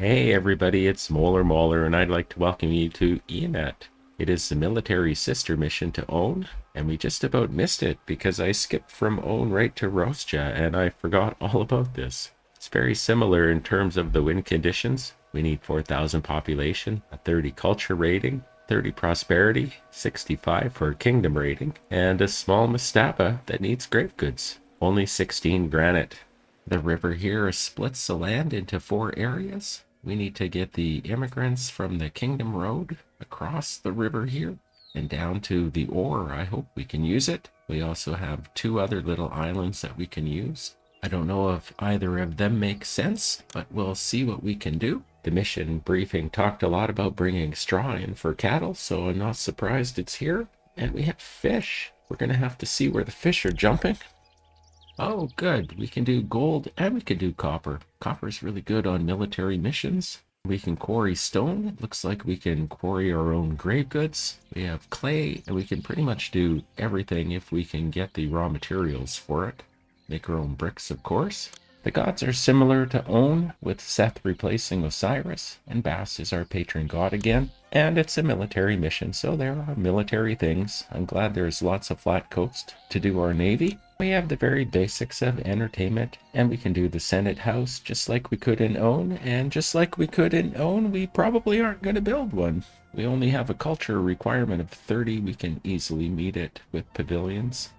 Hey everybody, it's Mauler, and I'd like to welcome you to Iunet. It is the military sister mission to Own, and we just about missed it because I skipped from Own right to Rostja, and I forgot all about this. It's very similar in terms of the win conditions. We need 4,000 population, a 30 culture rating, 30 prosperity, 65 for kingdom rating, and a small mastaba that needs grave goods. Only 16 granite. The river here splits the land into 4 areas. We need to get the immigrants from the Kingdom Road across the river here and down to the ore. I hope we can use it. We also have 2 other little islands that we can use. I don't know if either of them make sense, but we'll see what we can do. The mission briefing talked a lot about bringing straw in for cattle, so I'm not surprised it's here. And we have fish. We're going to have to see where the fish are jumping. Oh, good. We can do gold and we can do copper. Copper is really good on military missions. We can quarry stone. It looks like we can quarry our own grave goods. We have clay, and we can pretty much do everything if we can get the raw materials for it. Make our own bricks, of course. The gods are similar to Own, with Seth replacing Osiris, and Bass is our patron god again. And it's a military mission, so there are military things. I'm glad there's lots of flat coast to do our navy. We have the very basics of entertainment, and we can do the Senate House just like we could in Own, and just like we could in Own, we probably aren't going to build one. We only have a culture requirement of 30. We can easily meet it with pavilions.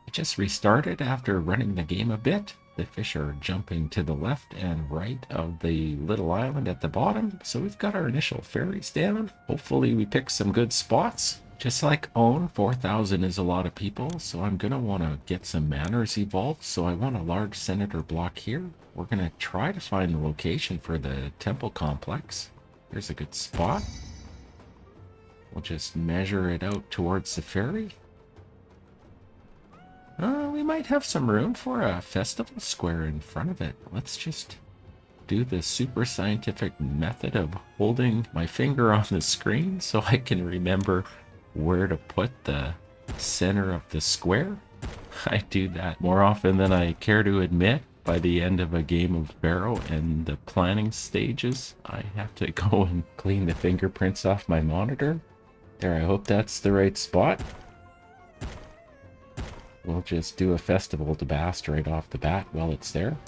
It just restarted after running the game a bit. The fish are jumping to the left and right of the little island at the bottom. So we've got our initial ferries down. Hopefully we pick some good spots. Just like Own, 4,000 is a lot of people. So I'm going to want to get some manners evolved. So I want a large senator block here. We're going to try to find the location for the temple complex. There's a good spot. We'll just measure it out towards the ferry. We might have some room for a festival square in front of it. Let's just do the super scientific method of holding my finger on the screen so I can remember where to put the center of the square. I do that more often than I care to admit. By the end of a game of Pharaoh and the planning stages, I have to go and clean the fingerprints off my monitor. There, I hope that's the right spot. We'll just do a festival to Bast right off the bat while it's there.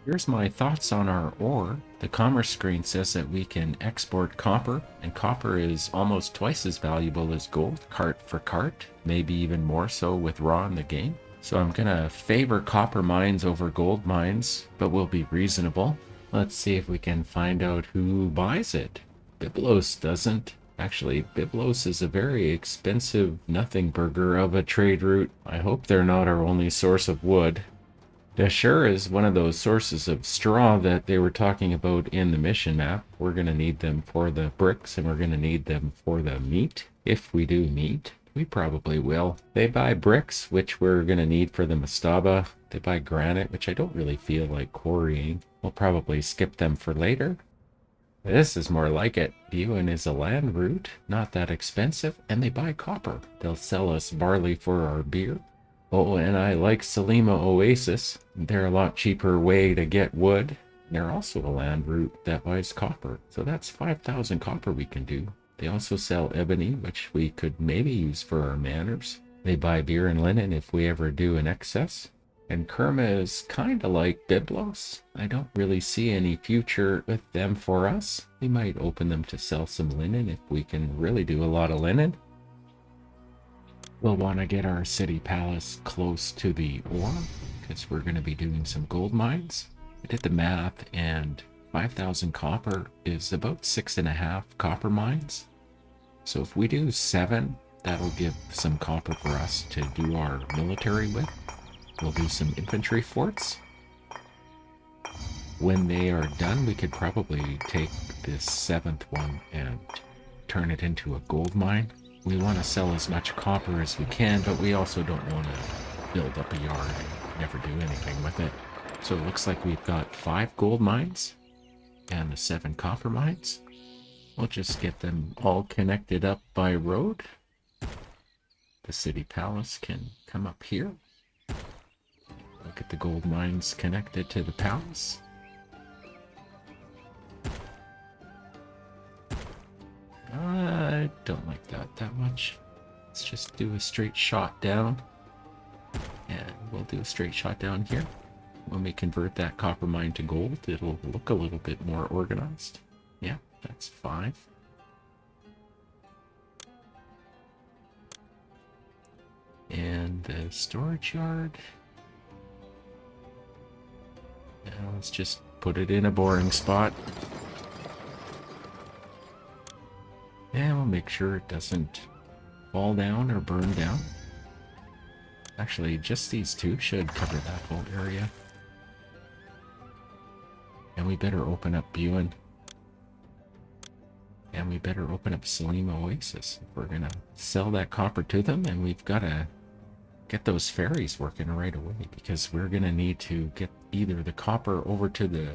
Here's my thoughts on our ore. The commerce screen says that we can export copper, and copper is almost twice as valuable as gold, cart for cart, maybe even more so with raw in the game. So I'm gonna favor copper mines over gold mines, but we'll be reasonable. Let's see if we can find out who buys it. Byblos doesn't. Actually, Byblos is a very expensive nothing burger of a trade route. I hope they're not our only source of wood. Dashur is one of those sources of straw that they were talking about in the mission map. We're going to need them for the bricks, and we're going to need them for the meat. If we do meat, we probably will. They buy bricks, which we're going to need for the mastaba. They buy granite, which I don't really feel like quarrying. We'll probably skip them for later. This is more like it. Buin is a land route, not that expensive, and they buy copper. They'll sell us barley for our beer. Oh, and I like Salima Oasis. They're a lot cheaper way to get wood. They're also a land route that buys copper. So that's 5,000 copper we can do. They also sell ebony, which we could maybe use for our manners. They buy beer and linen if we ever do an excess. And Kerma is kind of like Byblos. I don't really see any future with them for us. We might open them to sell some linen if we can really do a lot of linen. We'll want to get our city palace close to the ore because we're going to be doing some gold mines. I did the math, and 5,000 copper is about 6.5 copper mines. So if we do 7, that'll give some copper for us to do our military with. We'll do some infantry forts. When they are done, we could probably take this 7th one and turn it into a gold mine. We want to sell as much copper as we can, but we also don't want to build up a yard and never do anything with it. So it looks like we've got 5 gold mines and the 7 copper mines. We'll just get them all connected up by road. The city palace can come up here. look at the gold mines connected to the palace. I don't like that much. Let's just do a straight shot down. And we'll do a straight shot down here. When we convert that copper mine to gold, it'll look a little bit more organized. Yeah, that's 5. And the storage yard. Now let's just put it in a boring spot. And we'll make sure it doesn't fall down or burn down. Actually, just these two should cover that whole area. And we better open up Buin. And we better open up Salim Oasis if we're gonna sell that copper to them, and we've gotta get those ferries working right away, because we're gonna need to get either the copper over to the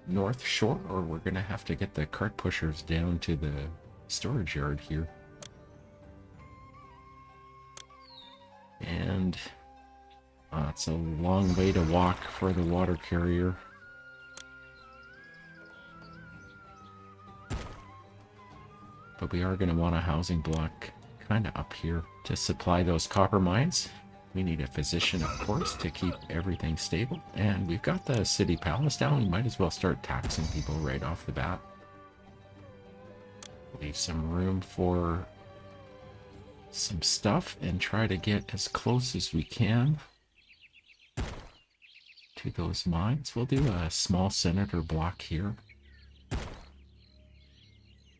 north shore, or we're gonna have to get the cart pushers down to the storage yard here. And it's a long way to walk for the water carrier. But we are going to want a housing block kind of up here to supply those copper mines. We need a physician, of course, to keep everything stable. And we've got the city palace down. We might as well start taxing people right off the bat. Leave some room for some stuff and try to get as close as we can to those mines. We'll do a small senator block here.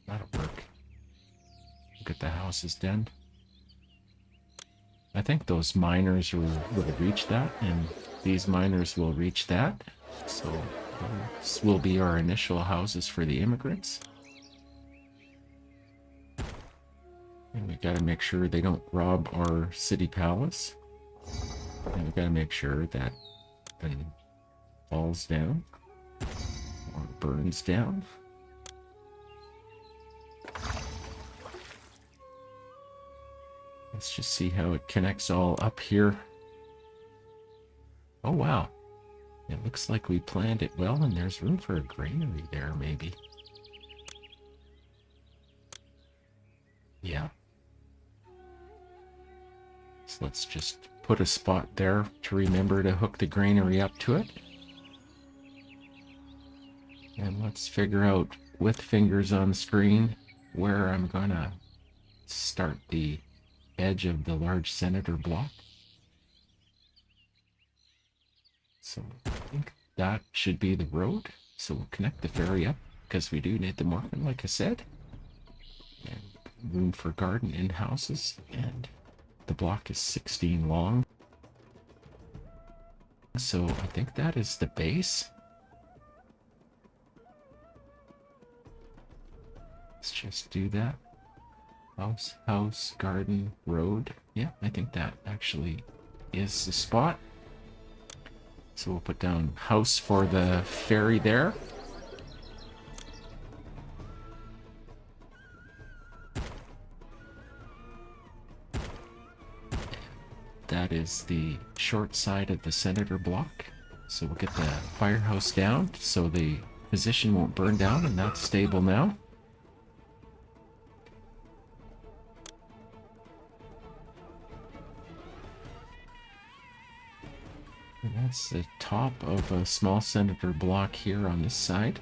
That'll work. Get the houses done. I think those miners will reach that, and these miners will reach that. So this will be our initial houses for the immigrants. And we got to make sure they don't rob our city palace. And we got to make sure that nothing falls down or burns down. Let's just see how it connects all up here. Oh wow, it looks like we planned it well, and there's room for a granary there maybe. Yeah. So let's just put a spot there to remember to hook the granary up to it. And let's figure out with fingers on the screen where I'm gonna start the edge of the large senator block. So I think that should be the road. So we'll connect the ferry up because we do need the market, like I said. And room for garden in houses, and the block is 16 long. So I think that is the base. Let's just do that. House, garden, road. Yeah, I think that actually is the spot. So we'll put down house for the ferry there. That is the short side of the senator block. So we'll get the firehouse down so the position won't burn down, and that's stable now. And that's the top of a small senator block here on this side.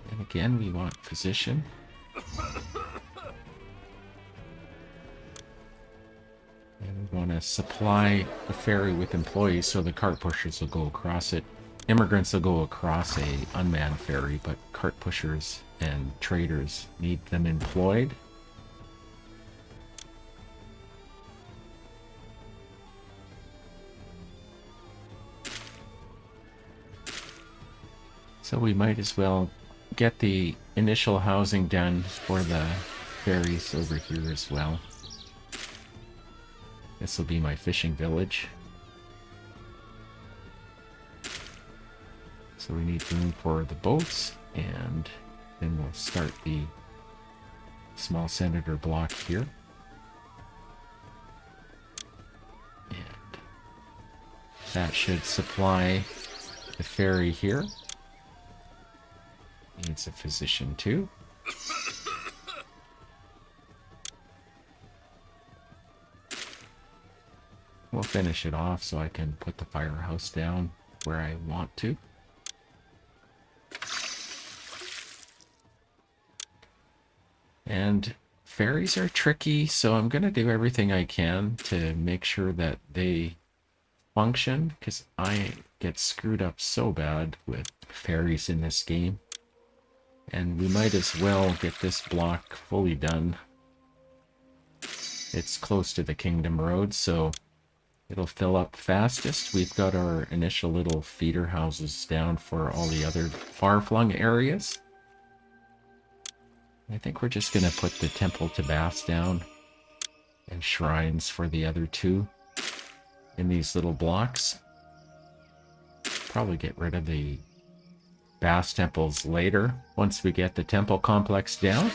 And again, we want position. And we want to supply the ferry with employees so the cart pushers will go across it. Immigrants will go across a unmanned ferry, but cart pushers and traders need them employed. So we might as well get the initial housing done for the ferries over here as well. This will be my fishing village. So we need room for the boats, and then we'll start the small senator block here. And That should supply the ferry here. Needs a physician too. We'll finish it off so I can put the firehouse down where I want to. And ferries are tricky, so I'm going to do everything I can to make sure that they function, because I get screwed up so bad with ferries in this game. And we might as well get this block fully done. It's close to the Kingdom Road, so it'll fill up fastest. We've got our initial little feeder houses down for all the other far-flung areas. I think we're just going to put the Temple to Bass down and shrines for the other two in these little blocks. Probably get rid of the Bass temples later once we get the temple complex down.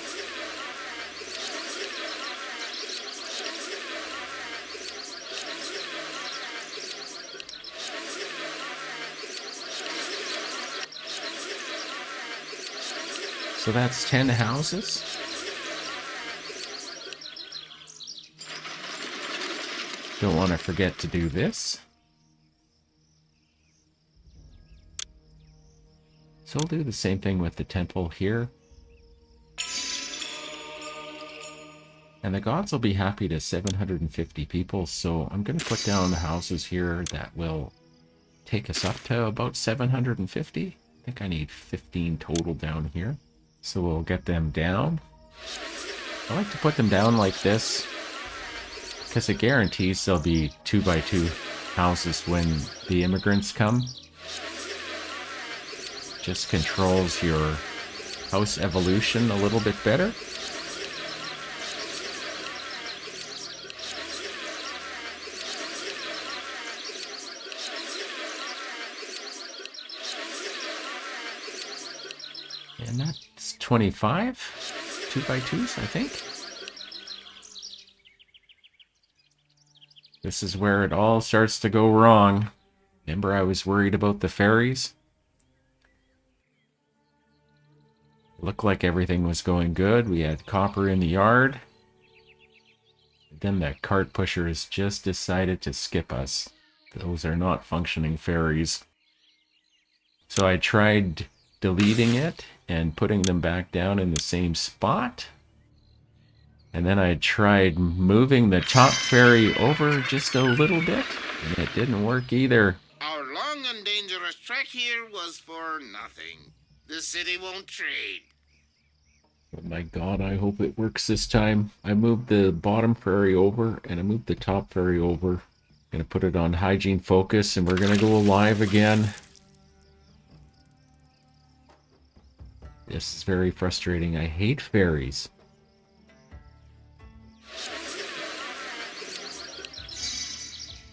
So that's 10 houses. Don't want to forget to do this. So we'll do the same thing with the temple here. And the gods will be happy to 750 people, so I'm going to put down the houses here that will take us up to about 750. I think I need 15 total down here. So we'll get them down. I like to put them down like this because it guarantees there'll be 2x2 houses when the immigrants come. Just controls your house evolution a little bit better. And that's 25 2x2s, I think. This is where it all starts to go wrong. Remember, I was worried about the ferries? Looked like everything was going good. We had copper in the yard. Then the cart pushers just decided to skip us. Those are not functioning ferries. So I tried deleting it and putting them back down in the same spot. And then I tried moving the top ferry over just a little bit, and it didn't work either. Our long and dangerous trek here was for nothing. The city won't trade. Oh my god, I hope it works this time. I moved the bottom ferry over, and I moved the top ferry over. Gonna put it on hygiene focus, and we're gonna go live again. This is very frustrating. I hate ferries.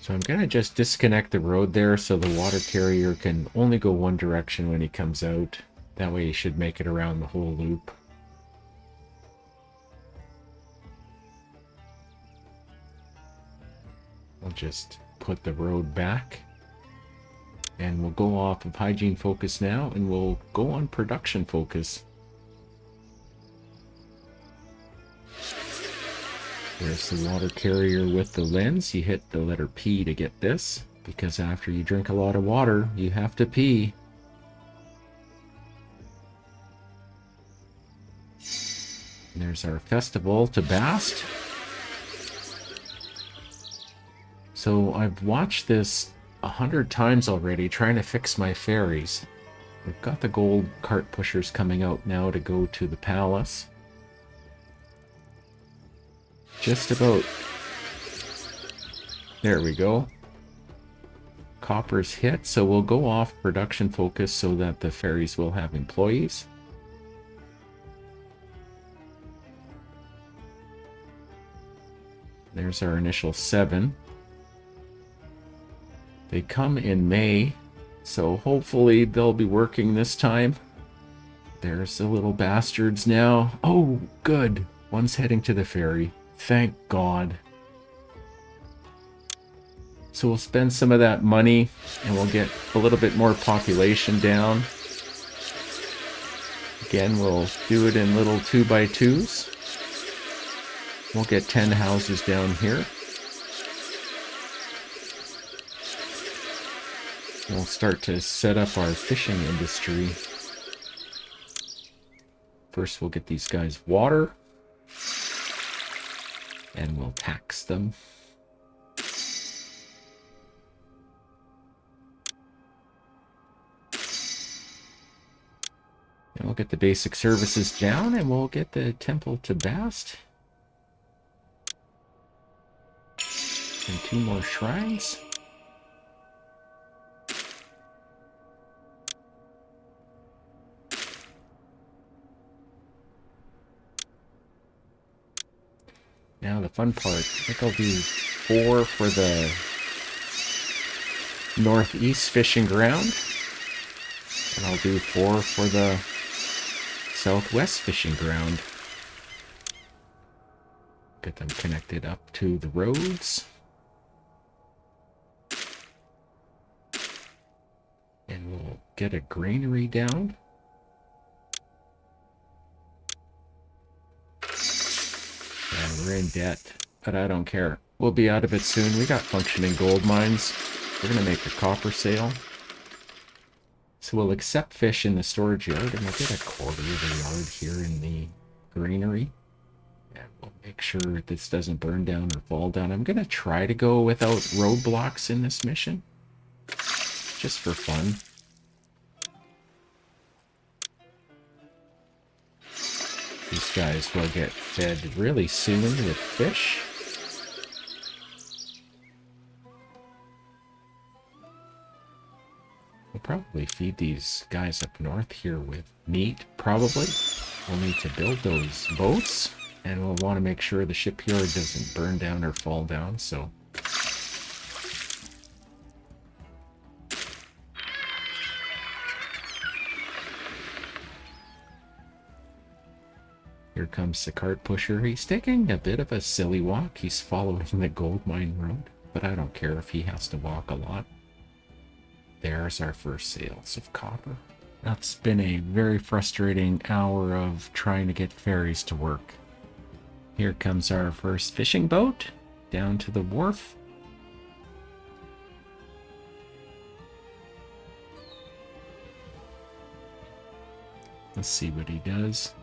So I'm gonna just disconnect the road there so the water carrier can only go one direction when he comes out. That way he should make it around the whole loop. I'll just put the road back. And we'll go off of hygiene focus now, and we'll go on production focus. There's the water carrier with the lens. You hit the letter P to get this, because after you drink a lot of water, you have to pee. And there's our festival to Bast. So I've watched this 100 times already trying to fix my ferries. We've got the gold cart pushers coming out now to go to the palace. Just about. There we go. Copper's hit, so we'll go off production focus so that the ferries will have employees. There's our initial 7. They come in May, so hopefully they'll be working this time. There's the little bastards now. Oh, good. One's heading to the ferry. Thank God. So we'll spend some of that money and we'll get a little bit more population down. Again, we'll do it in little 2x2s. We'll get 10 houses down here. We'll start to set up our fishing industry. First, we'll get these guys water. And we'll tax them. And we'll get the basic services down, and we'll get the temple to Bast. And 2 more shrines. Now the fun part, I think I'll do 4 for the northeast fishing ground. And I'll do 4 for the southwest fishing ground. Get them connected up to the roads. And we'll get a granary down. And we're in debt, but I don't care. We'll be out of it soon. We got functioning gold mines. We're going to make a copper sale. So we'll accept fish in the storage yard, and we'll get a quarter of the yard here in the granary. And we'll make sure this doesn't burn down or fall down. I'm going to try to go without roadblocks in this mission. Just for fun. These guys will get fed really soon with fish. We'll probably feed these guys up north here with meat, probably. We'll need to build those boats, and we'll want to make sure the shipyard doesn't burn down or fall down, so... Here comes the cart pusher. He's taking a bit of a silly walk. He's following the gold mine road, but I don't care if he has to walk a lot. There's our first sales of copper. That's been a very frustrating hour of trying to get ferries to work. Here comes our first fishing boat down to the wharf. Let's see what he does.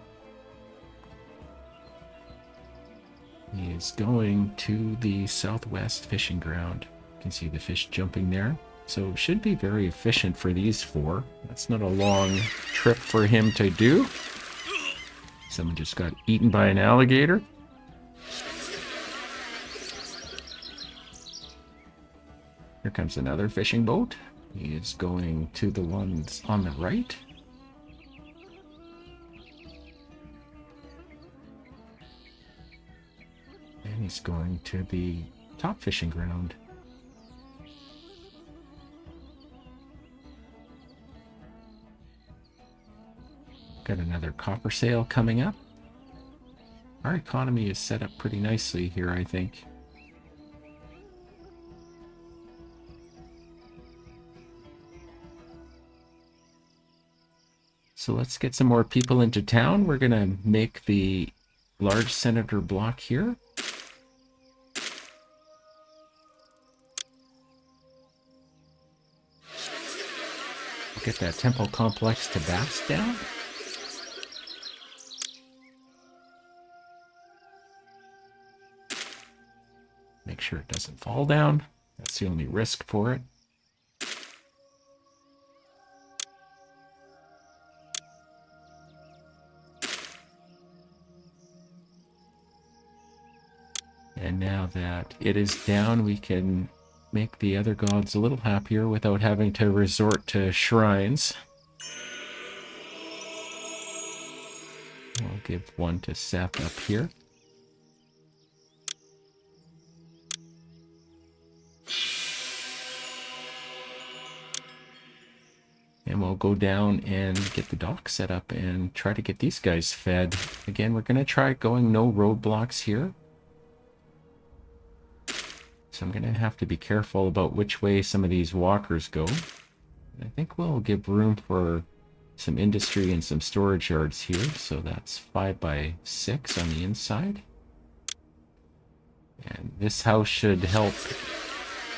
He is going to the southwest fishing ground. You can see the fish jumping there. So it should be very efficient for these 4. That's not a long trip for him to do. Someone just got eaten by an alligator. Here comes another fishing boat. He is going to the ones on the right. And he's going to the top fishing ground. Got another copper sale coming up. Our economy is set up pretty nicely here, I think. So let's get some more people into town. We're going to make the large senator block here. We'll get that temple complex to Bast down. Make sure it doesn't fall down. That's the only risk for it. And now that it is down, we can make the other gods a little happier without having to resort to shrines. We'll give one to Seth up here. And we'll go down and get the dock set up and try to get these guys fed. Again, we're going to try going no roadblocks here. So I'm going to have to be careful about which way some of these walkers go. I think we'll give room for some industry and some storage yards here. So that's 5 by 6 on the inside. And this house should help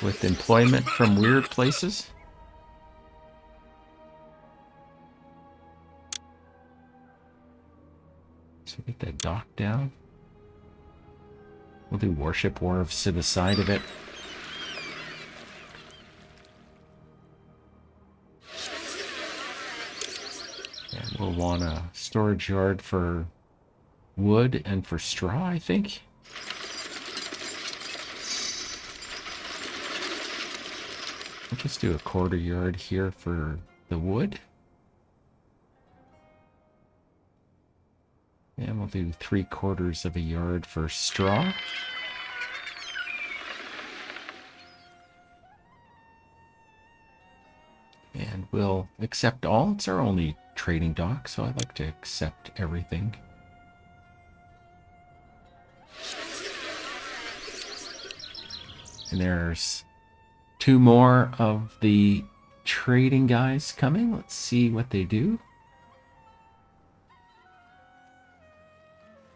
with employment from weird places. So get that dock down. We'll do warship wharves to the side of it. And we'll want a storage yard for wood and for straw, I think. We'll just do a quarter yard here for the wood. And we'll do 3/4 of a yard for straw. And we'll accept all. It's our only trading dock, so I like to accept everything. And there's 2 more of the trading guys coming. Let's see what they do.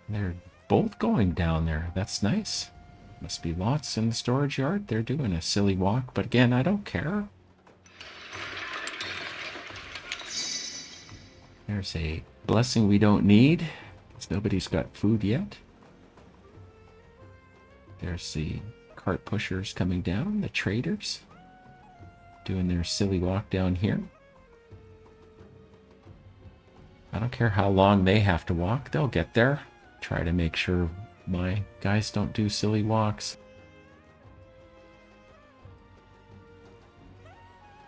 They're both going down there. That's nice. Must be lots in the storage yard. They're doing a silly walk, but again, I don't care. There's a blessing we don't need, because nobody's got food yet. There's the cart pushers coming down, the traders, doing their silly walk down here. I don't care how long they have to walk, they'll get there. Try to make sure my guys don't do silly walks.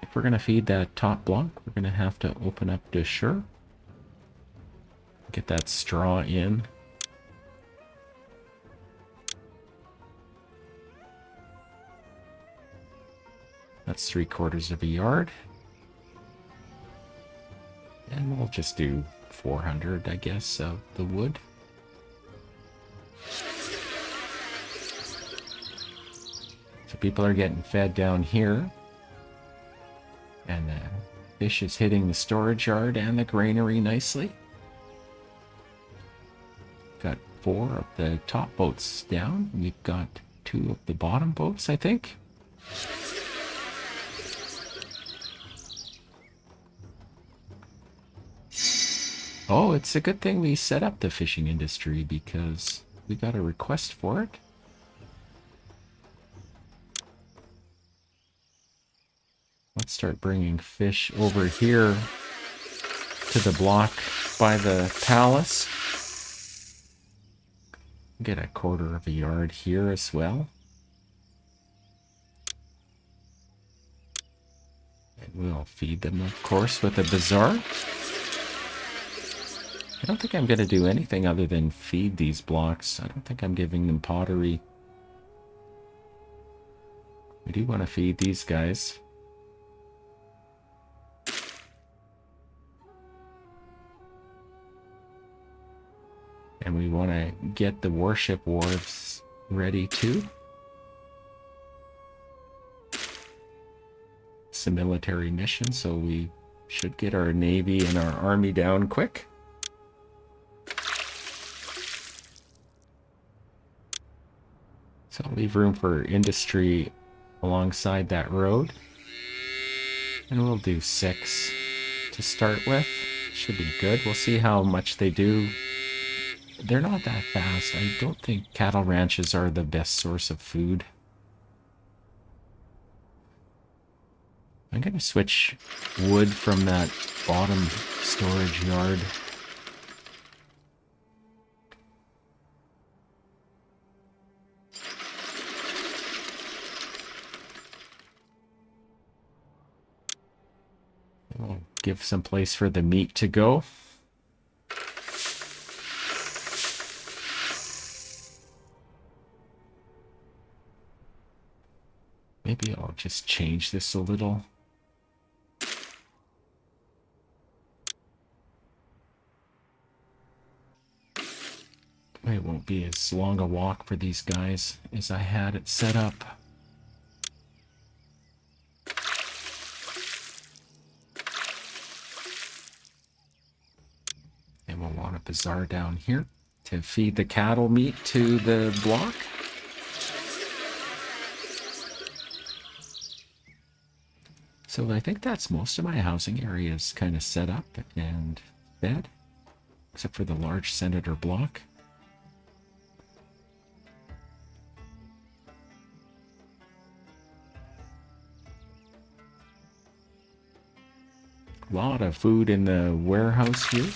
If we're going to feed that top block, we're going to have to open up to Sure. Get that straw in. That's 3/4 of a yard. And we'll just do 400, I guess, of the wood. So people are getting fed down here. And the fish is hitting the storage yard and the granary nicely. Got 4 of the top boats down. We've got 2 of the bottom boats, I think. Oh, it's a good thing we set up the fishing industry because we got a request for it. Let's start bringing fish over here to the block by the palace. Get a 1/4 of a yard here as well. And we'll feed them, of course, with a bazaar. I don't think I'm going to do anything other than feed these blocks. I don't think I'm giving them pottery. We do want to feed these guys. And we want to get the warship wharves ready too. It's a military mission, so we should get our navy and our army down quick. So I'll leave room for industry alongside that road. And we'll do 6 to start with. Should be good. We'll see how much they do. They're not that fast. I don't think cattle ranches are the best source of food. I'm going to switch wood from that bottom storage yard. We'll give some place for the meat to go. Maybe I'll just change this a little. It won't be as long a walk for these guys as I had it set up. bazaar down here to feed the cattle meat to the block. So I think that's most of my housing areas kind of set up and fed, except for the large senator block. A lot of food in the warehouse here.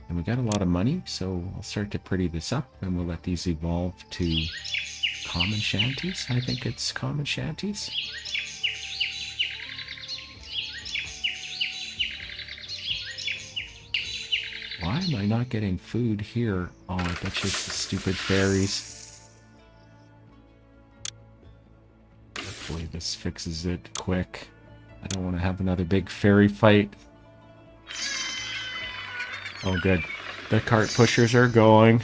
And we got a lot of money, so I'll start to pretty this up and we'll let these evolve to common shanties. I think it's common shanties. Why am I not getting food here? Oh, I bet you it's the stupid ferries. Hopefully this fixes it quick. I don't want to have another big ferry fight. Oh, good. The cart pushers are going.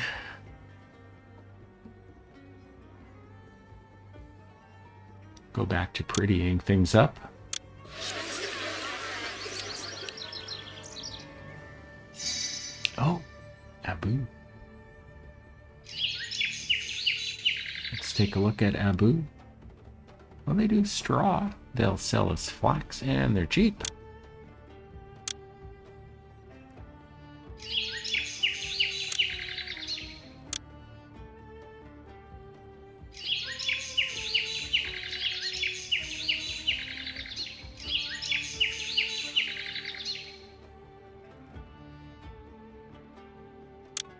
Go back to prettying things up. Oh, Abu. Let's take a look at Abu. Well, they do straw. They'll sell us flax, and they're cheap.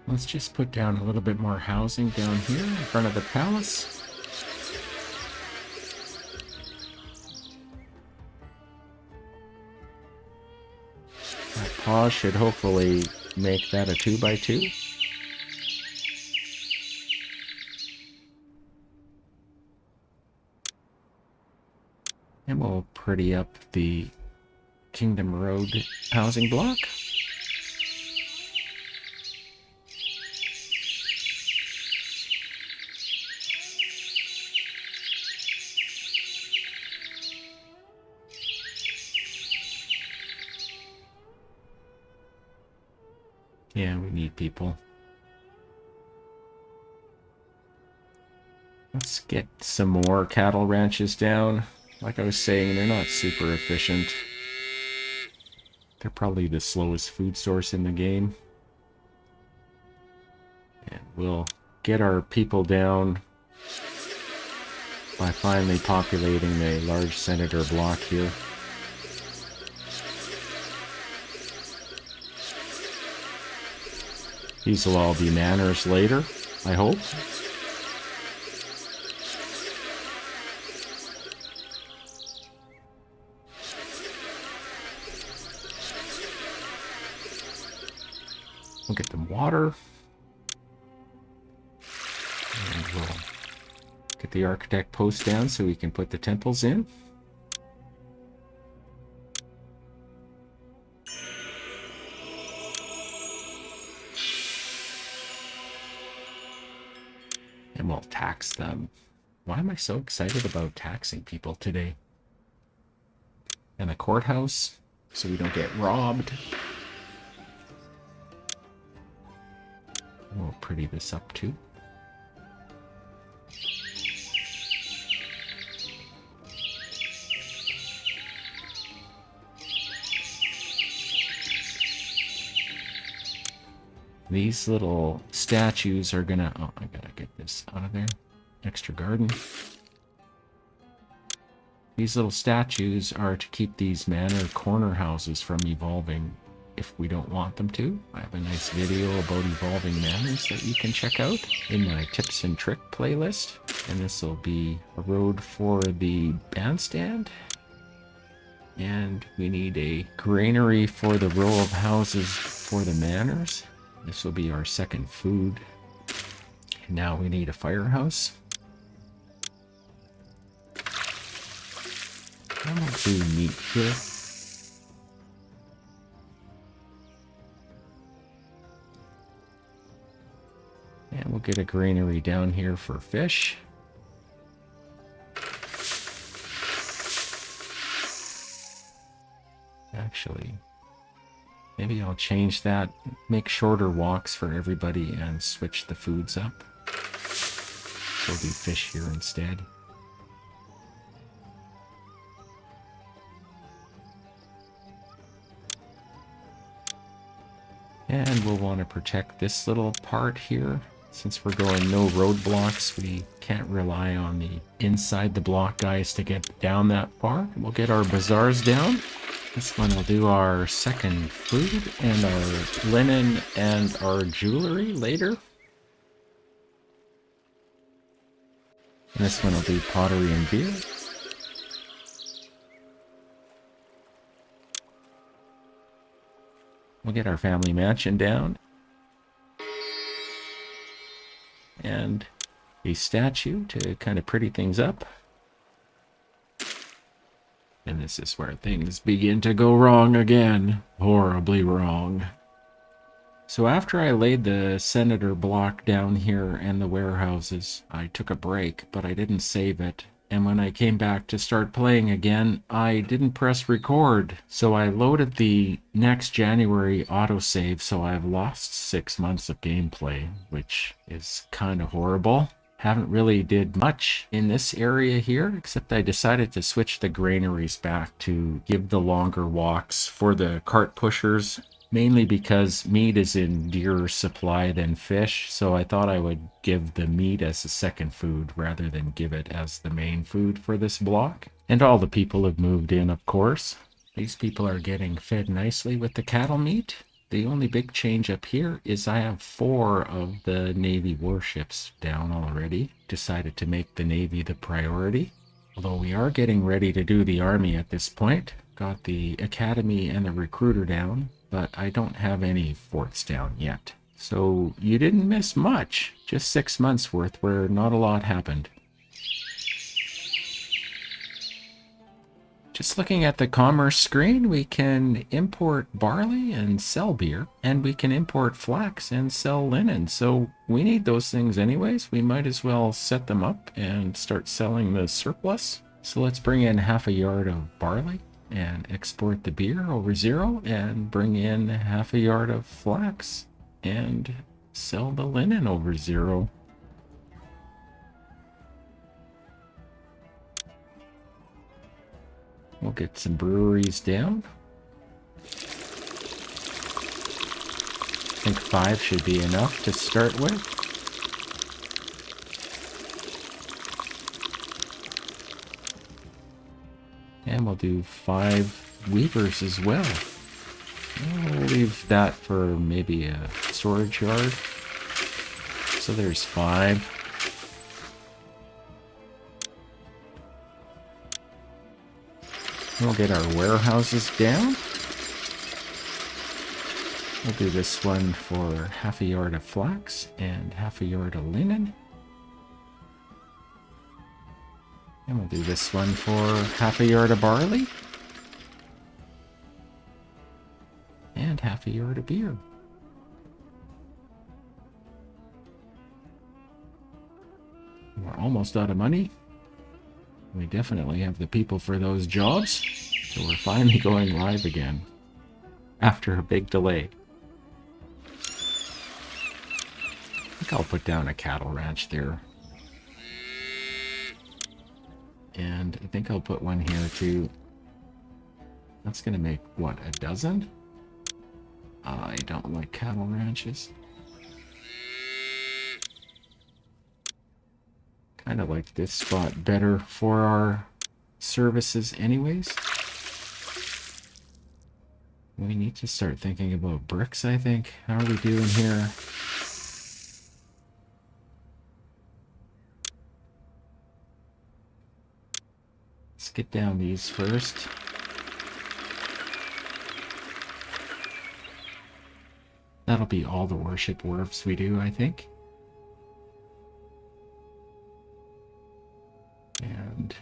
Let's just put down a little bit more housing down here in front of the palace. That pause should hopefully make that a 2x2. And we'll pretty up the Kingdom Road housing block. Yeah, we need people. Let's get some more cattle ranches down. Like I was saying, they're not super efficient. They're probably the slowest food source in the game. And we'll get our people down by finally populating the large senator block here. These will all be manors later, I hope. We'll get them water. And we'll get the architect post down so we can put the temples in. And we'll tax them. Why am I so excited about taxing people today? And the courthouse, so we don't get robbed. We'll pretty this up too. These little statues are gonna... Oh, I gotta get this out of there. Extra garden. These little statues are to keep these manor corner houses from evolving if we don't want them to. I have a nice video about evolving manors that you can check out in my tips and trick playlist. And this will be a road for the bandstand. And we need a granary for the row of houses for the manors. This will be our second food. And now we need a firehouse. I won't do meat here. And we'll get a granary down here for fish. Actually, Maybe I'll change that, make shorter walks for everybody and switch the foods up. We'll do fish here instead. And we'll want to protect this little part here. Since we're going no roadblocks, we can't rely on the inside the block guys to get down that far. We'll get our bazaars down. This one will do our second food and our linen and our jewelry later. And this one will do pottery and beer. We'll get our family mansion down. And a statue to kind of pretty things up. And this is where things begin to go wrong again. Horribly wrong. So after I laid the senator block down here and the warehouses, I took a break, but I didn't save it. And when I came back to start playing again, I didn't press record. So I loaded the next January autosave, so I've lost 6 months of gameplay, which is kind of horrible. Haven't really did much in this area here, except I decided to switch the granaries back to give the longer walks for the cart pushers, mainly because meat is in dearer supply than fish, so I thought I would give the meat as a second food rather than give it as the main food for this block. And all the people have moved in, of course. These people are getting fed nicely with the cattle meat. The only big change up here is I have 4 of the Navy warships down already. Decided to make the Navy the priority. Although we are getting ready to do the Army at this point. Got the Academy and the Recruiter down, but I don't have any forts down yet. So you didn't miss much. Just 6 months worth where not a lot happened. Just looking at the commerce screen, we can import barley and sell beer, and we can import flax and sell linen. So we need those things anyways. We might as well set them up and start selling the surplus. So let's bring in half a yard of barley and export the beer over 0 and bring in half a yard of flax and sell the linen over 0. We'll get some breweries down. I think 5 should be enough to start with. And we'll do 5 weavers as well. We'll leave that for maybe a storage yard. So there's 5. We'll get our warehouses down. We'll do this one for half a yard of flax and half a yard of linen. And we'll do this one for half a yard of barley. And half a yard of beer. We're almost out of money. We definitely have the people for those jobs. So we're finally going live again. After a big delay. I think I'll put down a cattle ranch there. And I think I'll put one here too. That's gonna make, what, a dozen? I don't like cattle ranches. Kind of like this spot better for our services anyways. We need to start thinking about bricks, I think. How are we doing here? Let's get down these first. That'll be all the worship wharfs we do, I think. And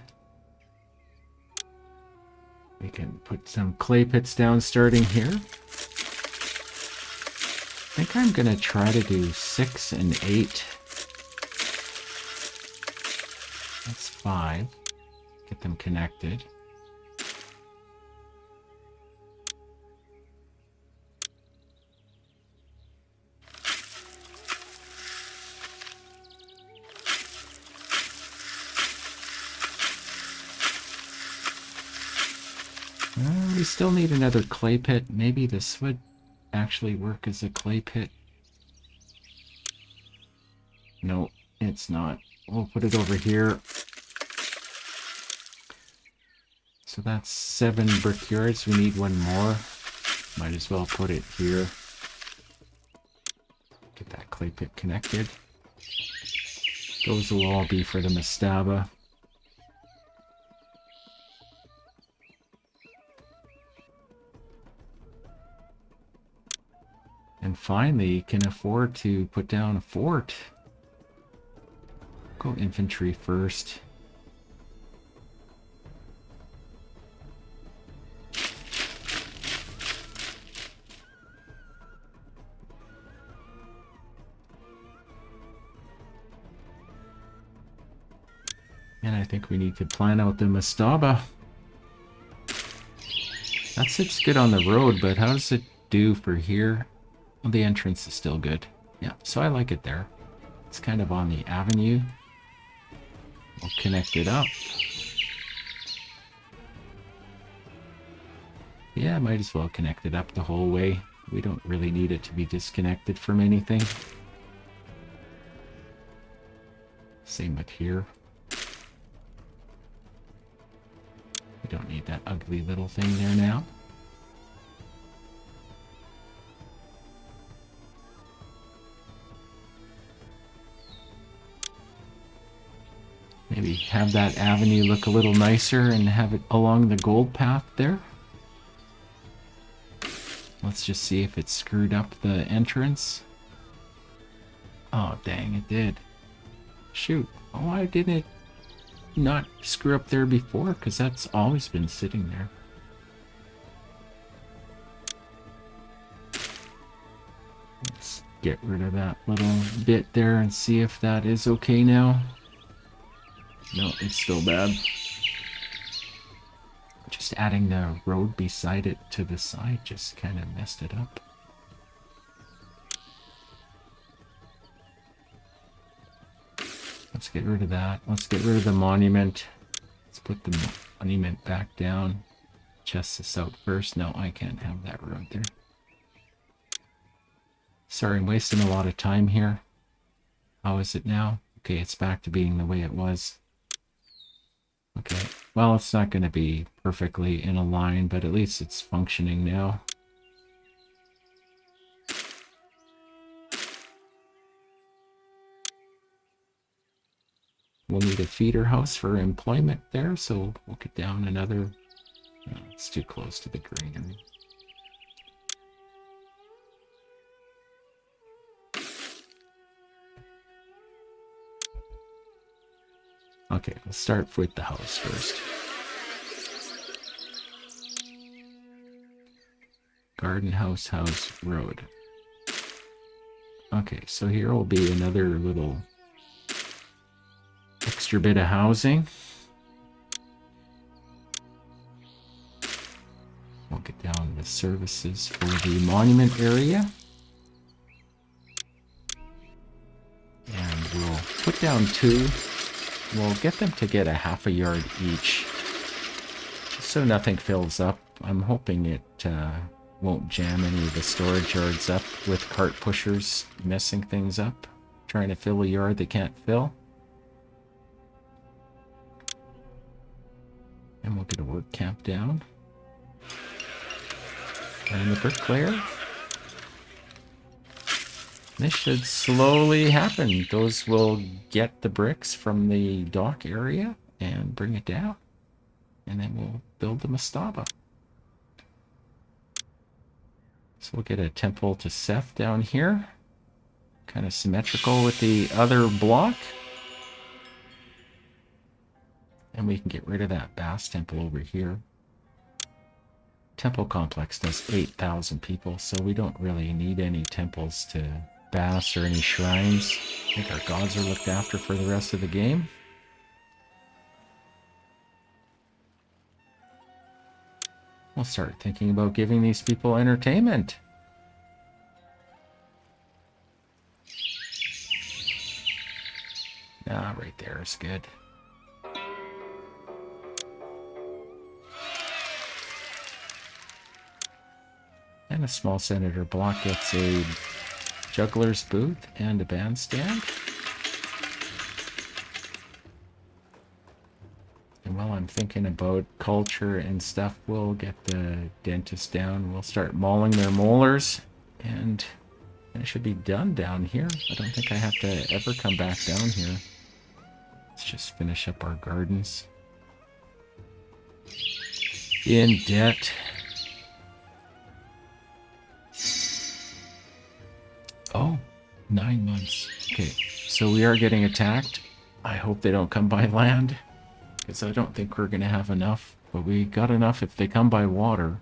we can put some clay pits down starting here. I think I'm gonna try to do 6 and 8. That's 5. Get them connected. We still need another clay pit. Maybe this would actually work as a clay pit. No, it's not. We'll put it over here. So that's 7 brickyards. We need one more. Might as well put it here. Get that clay pit connected. Those will all be for the mastaba. And finally, can afford to put down a fort. Go infantry first. And I think we need to plan out the mastaba. That sits good on the road, but how does it do for here? Well, the entrance is still good. Yeah, so I like it there. It's kind of on the avenue. We'll connect it up. Yeah, might as well connect it up the whole way. We don't really need it to be disconnected from anything. Same with here. We don't need that ugly little thing there now. Maybe have that avenue look a little nicer and have it along the gold path there. Let's just see if it screwed up the entrance. Oh, dang, it did. Shoot. Why didn't it not screw up there before? Because that's always been sitting there. Let's get rid of that little bit there and see if that is okay now. No, it's still bad. Just adding the road beside it to the side just kind of messed it up. Let's get rid of that. Let's get rid of the monument. Let's put the monument back down. Chest this out first. No, I can't have that road there. Sorry, I'm wasting a lot of time here. How is it now? Okay, it's back to being the way it was. Okay, well, it's not going to be perfectly in a line, but at least it's functioning now. We'll need a feeder house for employment there, so we'll get down another... No, it's too close to the granary. Okay, let's start with the house first. Garden house, road. Okay, so here will be another little extra bit of housing. We'll get down the services for the monument area. And we'll put down 2. We'll get them to get a half a yard each, just so nothing fills up. I'm hoping it won't jam any of the storage yards up with cart pushers messing things up, trying to fill a yard they can't fill. And we'll get a work camp down. And the bricklayer. This should slowly happen. Those will get the bricks from the dock area and bring it down. And then we'll build the mastaba. So we'll get a temple to Seth down here. Kind of symmetrical with the other block. And we can get rid of that Bass temple over here. Temple complex does 8,000 people, so we don't really need any temples to Bass or any shrines. I think our gods are looked after for the rest of the game. We'll start thinking about giving these people entertainment. Ah, right there is good. And a small senator block gets a juggler's booth and a bandstand. And while I'm thinking about culture and stuff, we'll get the dentist down. We'll start mauling their molars, and it should be done down here. I don't think I have to ever come back down here. Let's just finish up our gardens. In debt. Oh, 9 months. Okay, so we are getting attacked. I hope they don't come by land, because I don't think we're going to have enough. But we got enough if they come by water.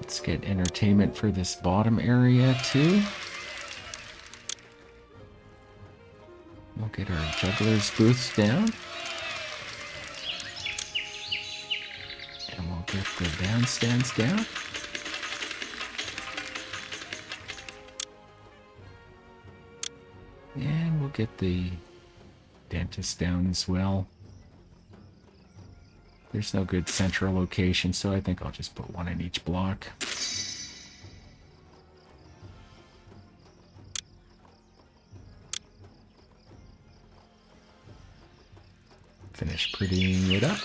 Let's get entertainment for this bottom area too. We'll get our jugglers' booths down. And we'll get the bandstands down. And we'll get the dentist down as well. There's no good central location, so I think I'll just put one in each block. Finish prettying it up.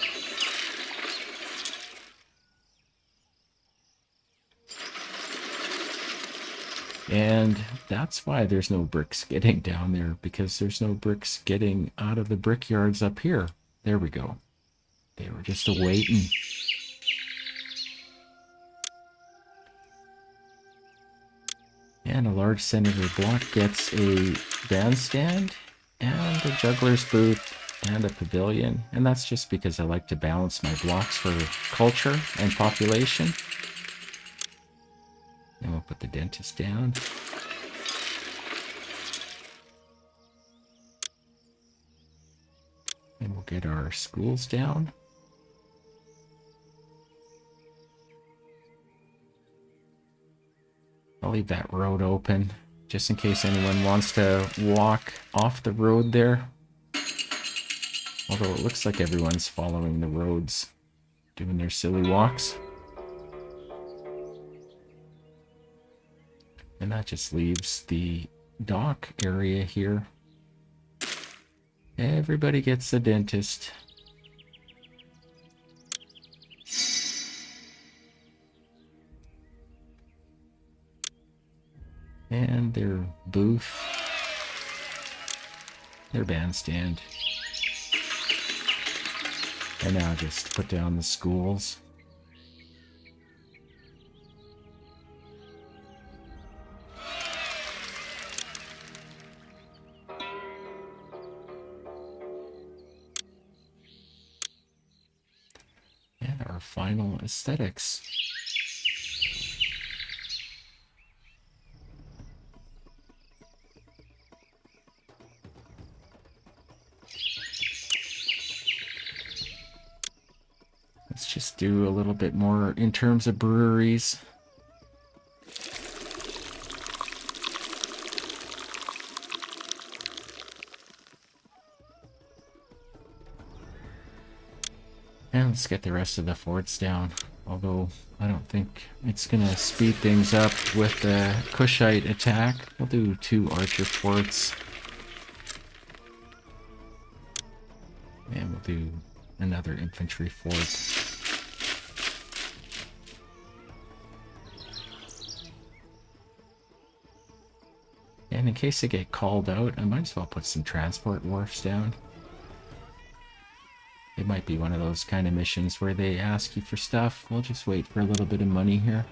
And that's why there's no bricks getting down there, because there's no bricks getting out of the brickyards up here. There we go. They were just awaiting. And a large senator block gets a bandstand and a juggler's booth and a pavilion. And that's just because I like to balance my blocks for culture and population. And we'll put the dentist down. And we'll get our schools down. I'll leave that road open, just in case anyone wants to walk off the road there. Although it looks like everyone's following the roads, doing their silly walks. And that just leaves the dock area here. Everybody gets a dentist. And their booth. Their bandstand. And now just put down the schools. And our final aesthetics. Let's just do a little bit more in terms of breweries. And let's get the rest of the forts down. Although I don't think it's gonna speed things up with the Kushite attack. We'll do 2 archer forts. And we'll do another infantry fort. And in case they get called out, I might as well put some transport wharfs down. It might be one of those kind of missions where they ask you for stuff. We'll just wait for a little bit of money here.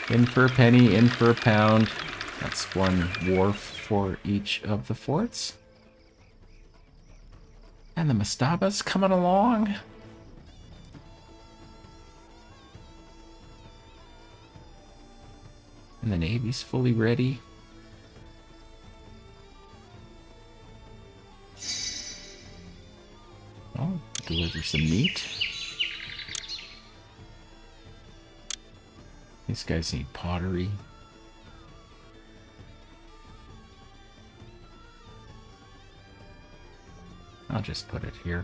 In for a penny, in for a pound. That's 1 wharf for each of the forts. And the Mastaba's coming along. And the Navy's fully ready. Oh, deliver some meat. These guys need pottery. I'll just put it here.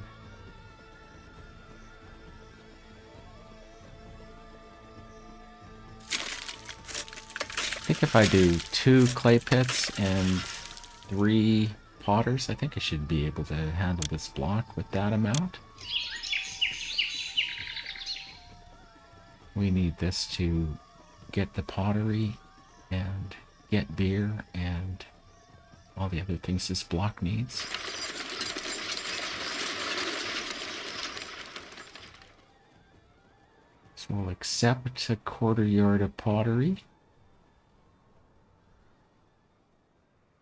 I think if I do 2 clay pits and 3 potters, I think I should be able to handle this block with that amount. We need this to get the pottery and get beer and all the other things this block needs. So we'll accept a 1/4 yard of pottery.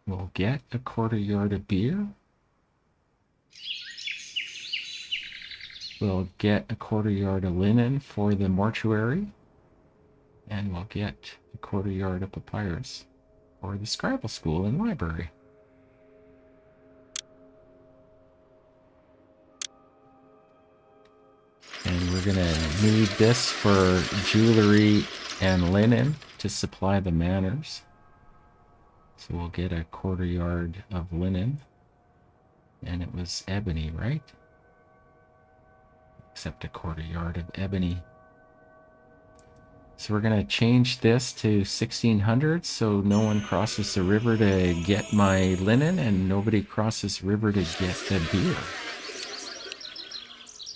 We'll get a 1/4 yard of beer. We'll get a 1/4 yard of linen for the mortuary. And we'll get a 1/4 yard of papyrus for the Scribble School and library. And we're gonna need this for jewelry and linen to supply the manors. So we'll get a 1/4 yard of linen. And it was ebony, right? Except a 1/4 yard of ebony. So we're gonna change this to 1600 so no one crosses the river to get my linen and nobody crosses the river to get the beer.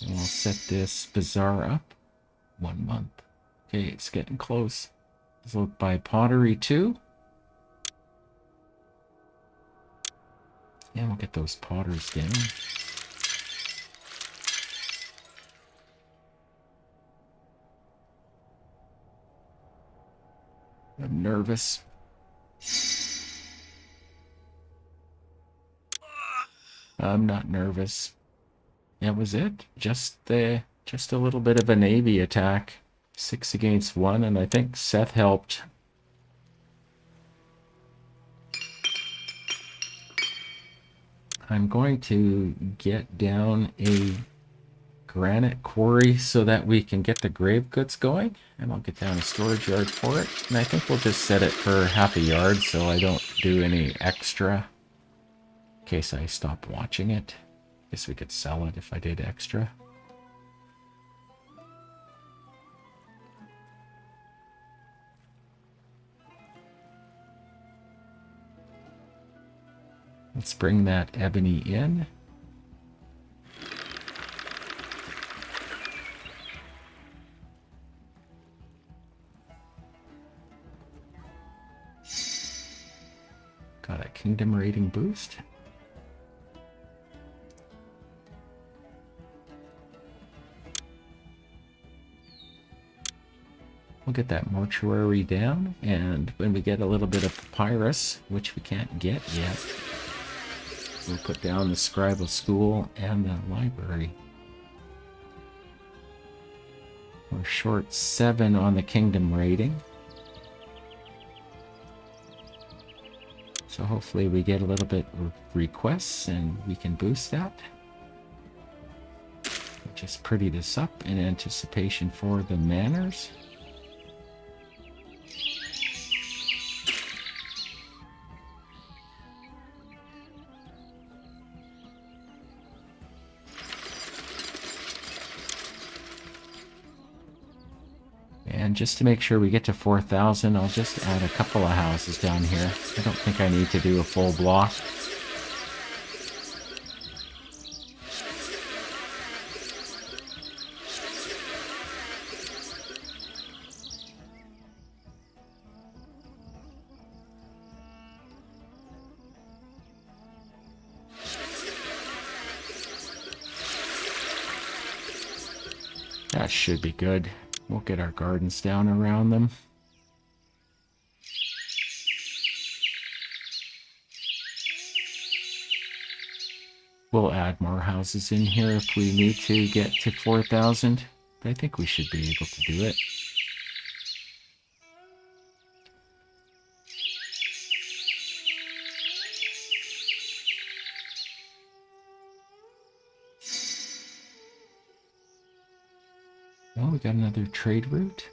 And we'll set this bazaar up 1 month. Okay, it's getting close. Let's look by pottery too. And we'll get those potters down. I'm nervous. I'm not nervous. That was it. Just a little bit of a navy attack. 6 against 1, and I think Seth helped. I'm going to get down a granite quarry so that we can get the grave goods going, and I'll get down a storage yard for it. And I think we'll just set it for 1/2 yard so I don't do any extra in case I stop watching it. Guess we could sell it if I did extra. Let's bring that ebony in. Got a kingdom rating boost. We'll get that mortuary down, and when we get a little bit of papyrus, which we can't get yet, we'll put down the Scribble School and the library. We're short 7 on the kingdom rating. So hopefully we get a little bit of requests and we can boost that. Just pretty this up in anticipation for the manors. And just to make sure we get to 4,000, I'll just add a couple of houses down here. I don't think I need to do a full block. That should be good. We'll get our gardens down around them. We'll add more houses in here if we need to get to 4,000. But I think we should be able to do it. Oh, we got another trade route.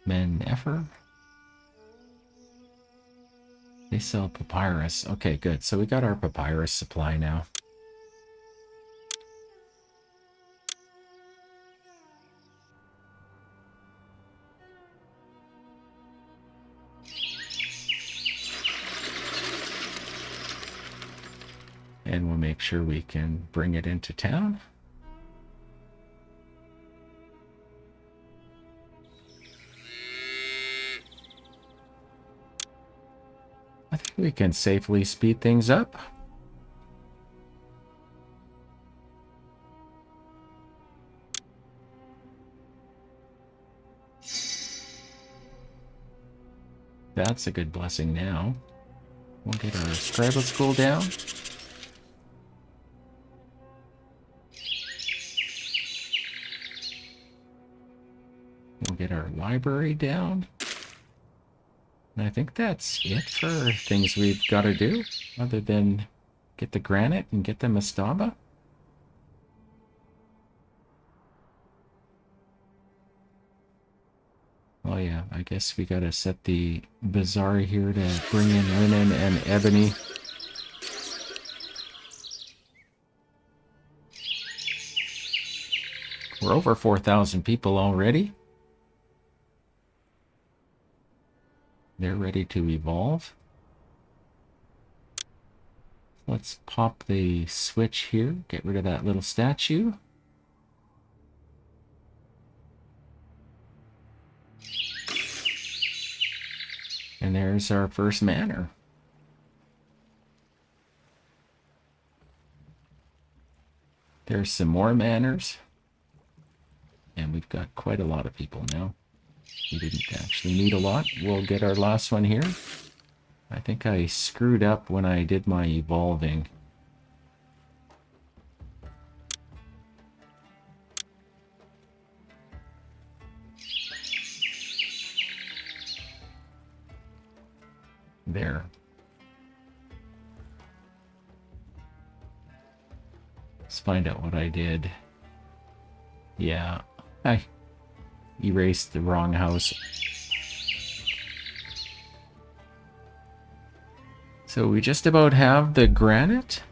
Mennefer. They sell papyrus. Okay, good. So we got our papyrus supply now. And we'll make sure we can bring it into town. I think we can safely speed things up. That's a good blessing now. We'll get our scribal school down. We'll get our library down. And I think that's it for things we've got to do, other than get the granite and get the mastaba. Oh yeah, I guess we got to set the bazaar here to bring in linen and ebony. We're over 4,000 people already. They're ready to evolve. Let's pop the switch here, get rid of that little statue. And there's our first manor. There's some more manors. And we've got quite a lot of people now. We didn't actually need a lot. We'll get our last one here. I think I screwed up when I did my evolving. There. Let's find out what I did. Yeah, I erased the wrong house. So we just about have the granite.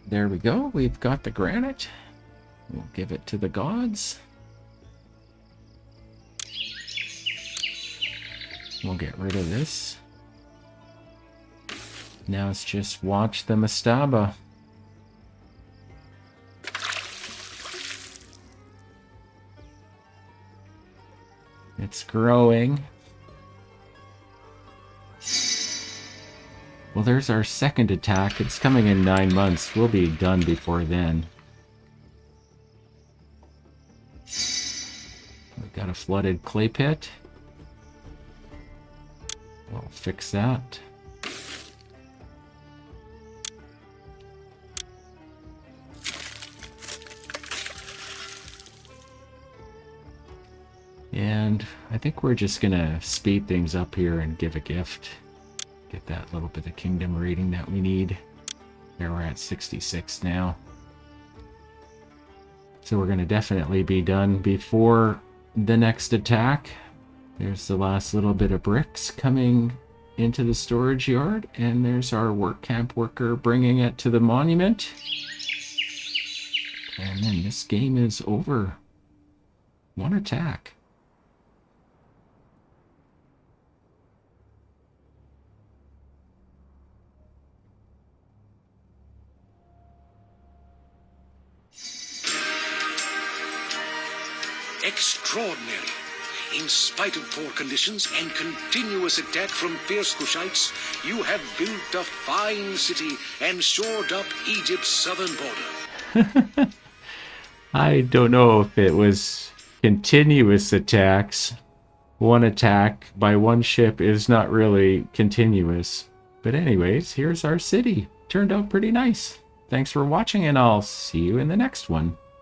There we go. We've got the granite. We'll give it to the gods. We'll get rid of this. Now it's just watch the mastaba. It's growing. Well, there's our second attack. It's coming in 9 months. We'll be done before then. We've got a flooded clay pit. We'll fix that. And I think we're just gonna speed things up here and give a gift. Get that little bit of kingdom rating that we need. There, we're at 66 now. So we're gonna definitely be done before the next attack. There's the last little bit of bricks coming into the storage yard, and there's our work camp worker bringing it to the monument. And then this game is over. One attack. Extraordinary. In spite of poor conditions and continuous attack from fierce Kushites, you have built a fine city and shored up Egypt's southern border. I don't know if it was continuous attacks. One attack by one ship is not really continuous. But anyways, here's our city. Turned out pretty nice. Thanks for watching, and I'll see you in the next one.